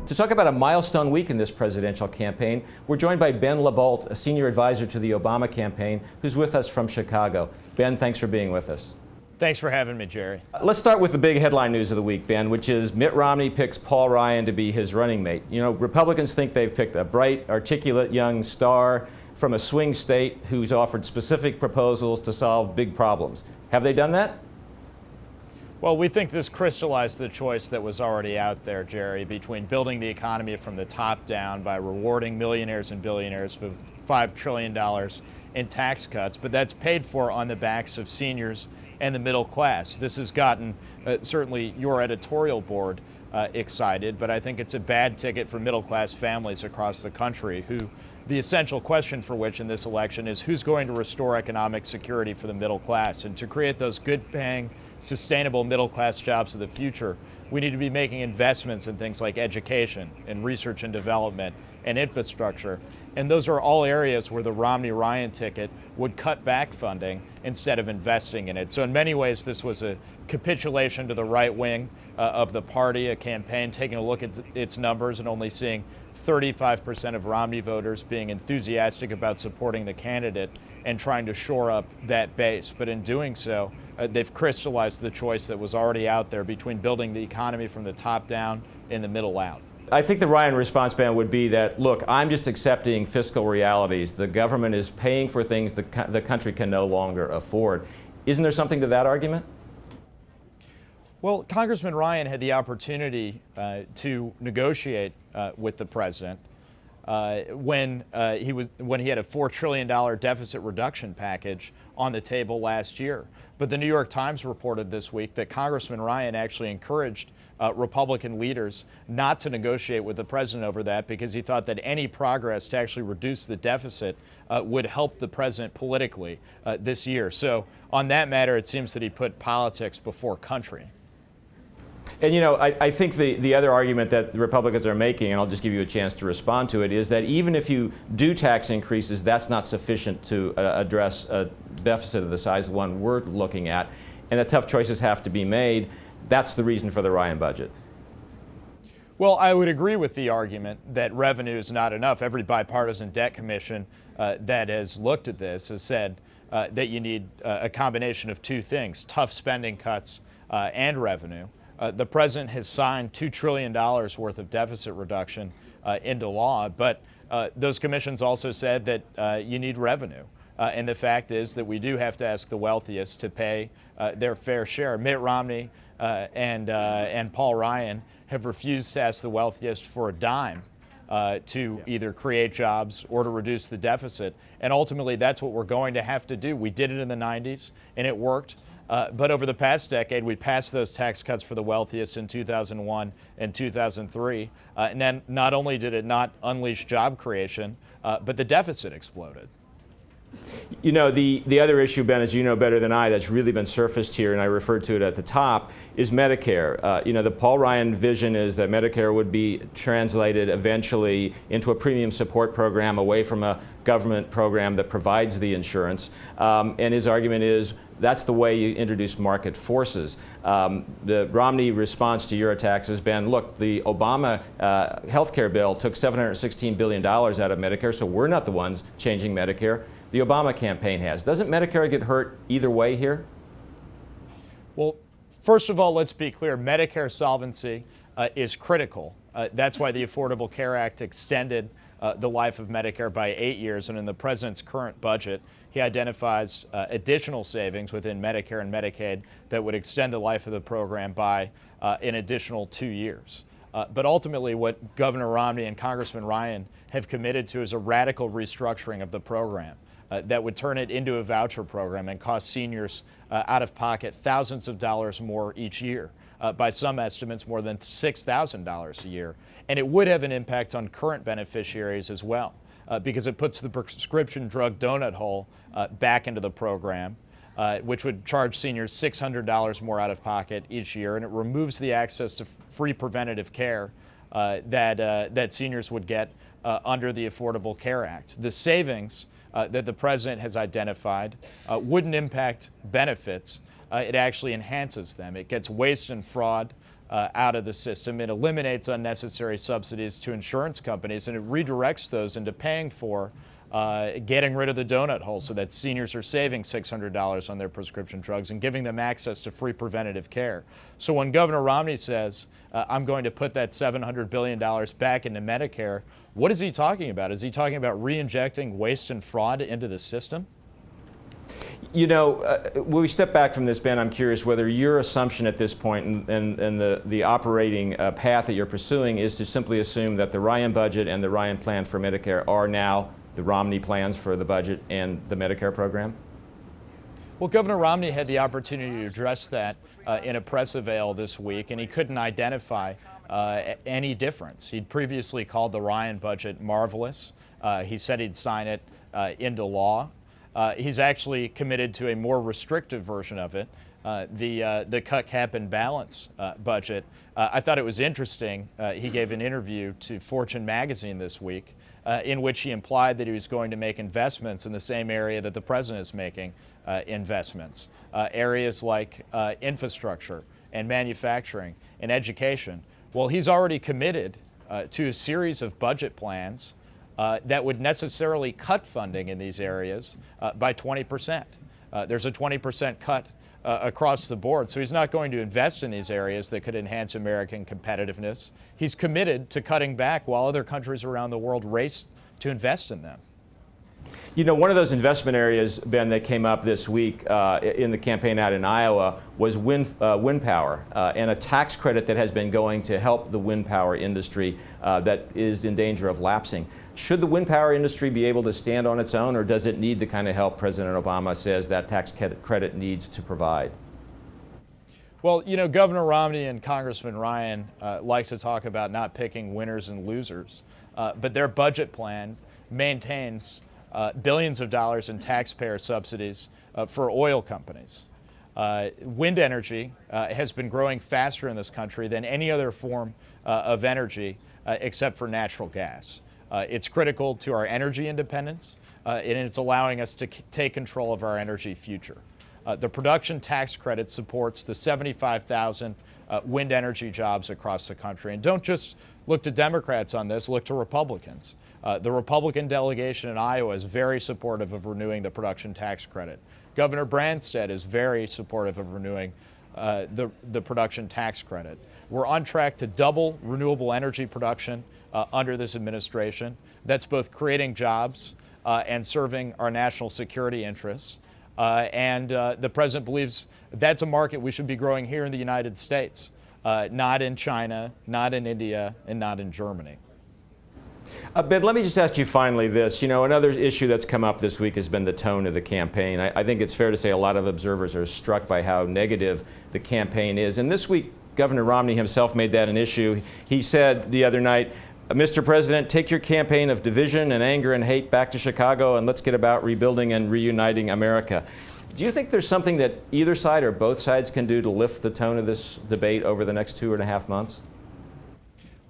To talk about a milestone week in this presidential campaign, we're joined by Ben LaBolt, a senior advisor to the Obama campaign, who's with us from Chicago. Ben, thanks for being with us. Thanks for having me, Jerry. Let's start with the big headline news of the week, Ben, which is Mitt Romney picks Paul Ryan to be his running mate. You know, Republicans think they've picked a bright, articulate young star from a swing state who's offered specific proposals to solve big problems. Have they done that? Well, we think this crystallized the choice that was already out there, Jerry, between building the economy from the top down by rewarding millionaires and billionaires with $5 trillion in tax cuts, but that's paid for on the backs of seniors and the middle class. This has gotten certainly your editorial board excited, but I think it's a bad ticket for middle class families across the country who the essential question for which in this election is who's going to restore economic security for the middle class. And to create those good paying, sustainable middle class jobs of the future, we need to be making investments in things like education and research and development and infrastructure. And those are all areas where the Romney-Ryan ticket would cut back funding instead of investing in it. So in many ways, this was a capitulation to the right wing of the party, a campaign taking a look at its numbers and only seeing 35% of Romney voters being enthusiastic about supporting the candidate and trying to shore up that base. But in doing so, they've crystallized the choice that was already out there between building the economy from the top down and the middle out. I think the Ryan response, Ben, would be that, look, I'm just accepting fiscal realities. The government is paying for things the country can no longer afford. Isn't there something to that argument? Well, Congressman Ryan had the opportunity to negotiate with the president when he had a $4 trillion deficit reduction package on the table last year. But the New York Times reported this week that Congressman Ryan actually encouraged Republican leaders not to negotiate with the president over that because he thought that any progress to actually reduce the deficit would help the president politically this year. So on that matter, it seems that he put politics before country. And you know, I think the other argument that the Republicans are making, and I'll just give you a chance to respond to it, is that even if you do tax increases, that's not sufficient to address a deficit of the size of the one we're looking at, and that tough choices have to be made. That's the reason for the Ryan budget. Well, I would agree with the argument that revenue is not enough. Every bipartisan debt commission that has looked at this has said that you need a combination of two things, tough spending cuts and revenue. The president has signed $2 trillion worth of deficit reduction into law, but those commissions also said that you need revenue. And the fact is that we do have to ask the wealthiest to pay their fair share. Mitt Romney and Paul Ryan have refused to ask the wealthiest for a dime to either create jobs or to reduce the deficit. And ultimately, that's what we're going to have to do. We did it in the 90s, and it worked. But over the past decade, we passed those tax cuts for the wealthiest in 2001 and 2003. And then not only did it not unleash job creation, but the deficit exploded. You know, the other issue, Ben, as you know better than I, that's really been surfaced here, and I referred to it at the top, is Medicare. You know, the Paul Ryan vision is that Medicare would be translated eventually into a premium support program away from a government program that provides the insurance. And his argument is that's the way you introduce market forces. The Romney response to your attacks has been, look, the Obama health care bill took $716 billion out of Medicare, so we're not the ones changing Medicare. The Obama campaign has. Doesn't Medicare get hurt either way here? Well, first of all, let's be clear. Medicare solvency is critical. That's why the Affordable Care Act extended the life of Medicare by 8 years. And in the president's current budget, he identifies additional savings within Medicare and Medicaid that would extend the life of the program by an additional 2 years. But ultimately, what Governor Romney and Congressman Ryan have committed to is a radical restructuring of the program that would turn it into a voucher program and cost seniors out of pocket thousands of dollars more each year. By some estimates, more than $6,000 a year. And it would have an impact on current beneficiaries as well, because it puts the prescription drug donut hole back into the program, which would charge seniors $600 more out of pocket each year, and it removes the access to free preventative care that seniors would get under the Affordable Care Act. The savings that the president has identified wouldn't impact benefits. It actually enhances them. It gets waste and fraud out of the system. It eliminates unnecessary subsidies to insurance companies, and it redirects those into paying for getting rid of the donut hole so that seniors are saving $600 on their prescription drugs and giving them access to free preventative care. So when Governor Romney says, I'm going to put that $700 billion back into Medicare, what is he talking about? Is he talking about re-injecting waste and fraud into the system? You know, when we step back from this, Ben, I'm curious whether your assumption at this point and the operating path that you're pursuing is to simply assume that the Ryan budget and the Ryan plan for Medicare are now the Romney plans for the budget and the Medicare program? Well, Governor Romney had the opportunity to address that in a press avail this week, and he couldn't identify any difference. He'd previously called the Ryan budget marvelous. He said he'd sign it into law. He's actually committed to a more restrictive version of it, the cut, cap, and balance budget. I thought it was interesting. He gave an interview to Fortune magazine this week in which he implied that he was going to make investments in the same area that the president is making investments, areas like infrastructure and manufacturing and education. Well, he's already committed to a series of budget plans that would necessarily cut funding in these areas by 20%. There's a 20% cut across the board. So he's not going to invest in these areas that could enhance American competitiveness. He's committed to cutting back while other countries around the world race to invest in them. You know, one of those investment areas, Ben, that came up this week in the campaign out in Iowa was wind power and a tax credit that has been going to help the wind power industry that is in danger of lapsing. Should the wind power industry be able to stand on its own, or does it need the kind of help President Obama says that tax credit needs to provide? Well, you know, Governor Romney and Congressman Ryan like to talk about not picking winners and losers, but their budget plan maintains billions of dollars in taxpayer subsidies for oil companies. Wind energy has been growing faster in this country than any other form of energy except for natural gas. It's critical to our energy independence, and it's allowing us to take control of our energy future. The production tax credit supports the 75,000 wind energy jobs across the country. And don't just look to Democrats on this, look to Republicans. The Republican delegation in Iowa is very supportive of renewing the production tax credit. Governor Branstad is very supportive of renewing the production tax credit. We're on track to double renewable energy production under this administration. That's both creating jobs and serving our national security interests. And the president believes that's a market we should be growing here in the United States, not in China, not in India, and not in Germany. Ben, let me just ask you finally this. You know, another issue that's come up this week has been the tone of the campaign. I think it's fair to say a lot of observers are struck by how negative the campaign is. And this week, Governor Romney himself made that an issue. He said the other night, Mr. President, take your campaign of division and anger and hate back to Chicago and let's get about rebuilding and reuniting America. Do you think there's something that either side or both sides can do to lift the tone of this debate over the next 2.5 months?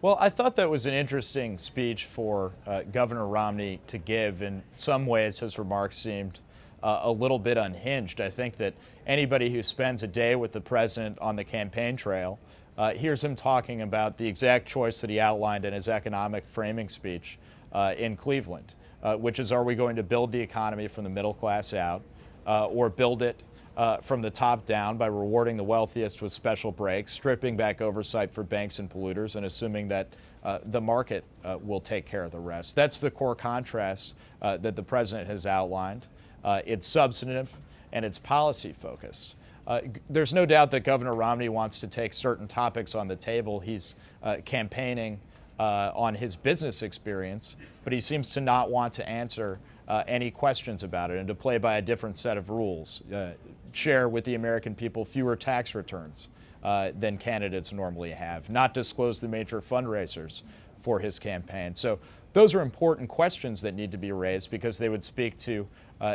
Well, I thought that was an interesting speech for Governor Romney to give. In some ways, his remarks seemed a little bit unhinged. I think that anybody who spends a day with the president on the campaign trail hears him talking about the exact choice that he outlined in his economic framing speech in Cleveland, which is, are we going to build the economy from the middle class out or build it from the top down by rewarding the wealthiest with special breaks, stripping back oversight for banks and polluters, and assuming that the market will take care of the rest. That's the core contrast that the president has outlined. It's substantive and it's policy focused. There's no doubt that Governor Romney wants to take certain topics on the table. He's campaigning on his business experience, but he seems to not want to answer any questions about it and to play by a different set of rules, share with the American people fewer tax returns than candidates normally have, not disclose the major fundraisers for his campaign. So those are important questions that need to be raised because they would speak to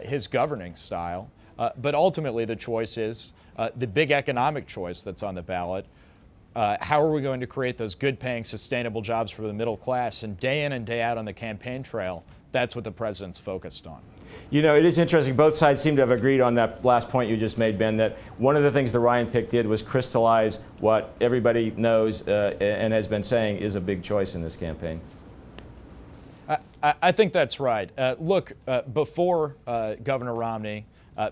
his governing style. But ultimately the choice is the big economic choice that's on the ballot. How are we going to create those good-paying, sustainable jobs for the middle class? And day in and day out on the campaign trail, That's what the president's focused on. You know, it is interesting. Both sides seem to have agreed on that last point you just made, Ben, that one of the things the Ryan pick did was crystallize what everybody knows and has been saying is a big choice in this campaign. I think that's right. Look, before Governor Romney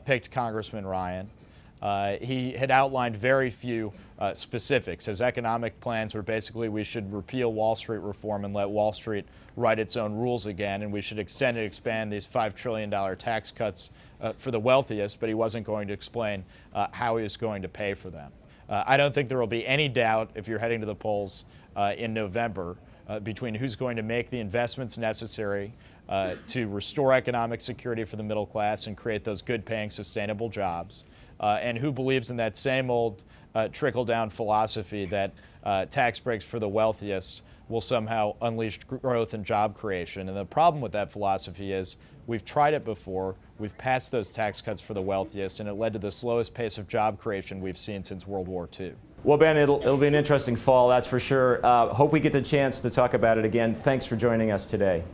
picked Congressman Ryan, he had outlined very few specifics. His economic plans were basically we should repeal Wall Street reform and let Wall Street write its own rules again, and we should extend and expand these $5 trillion tax cuts for the wealthiest, but he wasn't going to explain how he was going to pay for them. I don't think there will be any doubt if you're heading to the polls in November between who's going to make the investments necessary to restore economic security for the middle class and create those good-paying, sustainable jobs, and who believes in that same old trickle-down philosophy that tax breaks for the wealthiest will somehow unleash growth and job creation. And the problem with that philosophy is we've tried it before. We've passed those tax cuts for the wealthiest, and it led to the slowest pace of job creation we've seen since World War II. Well, Ben, it'll be an interesting fall, that's for sure. Hope we get the chance to talk about it again. Thanks for joining us today.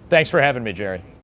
Thanks for having me, Jerry.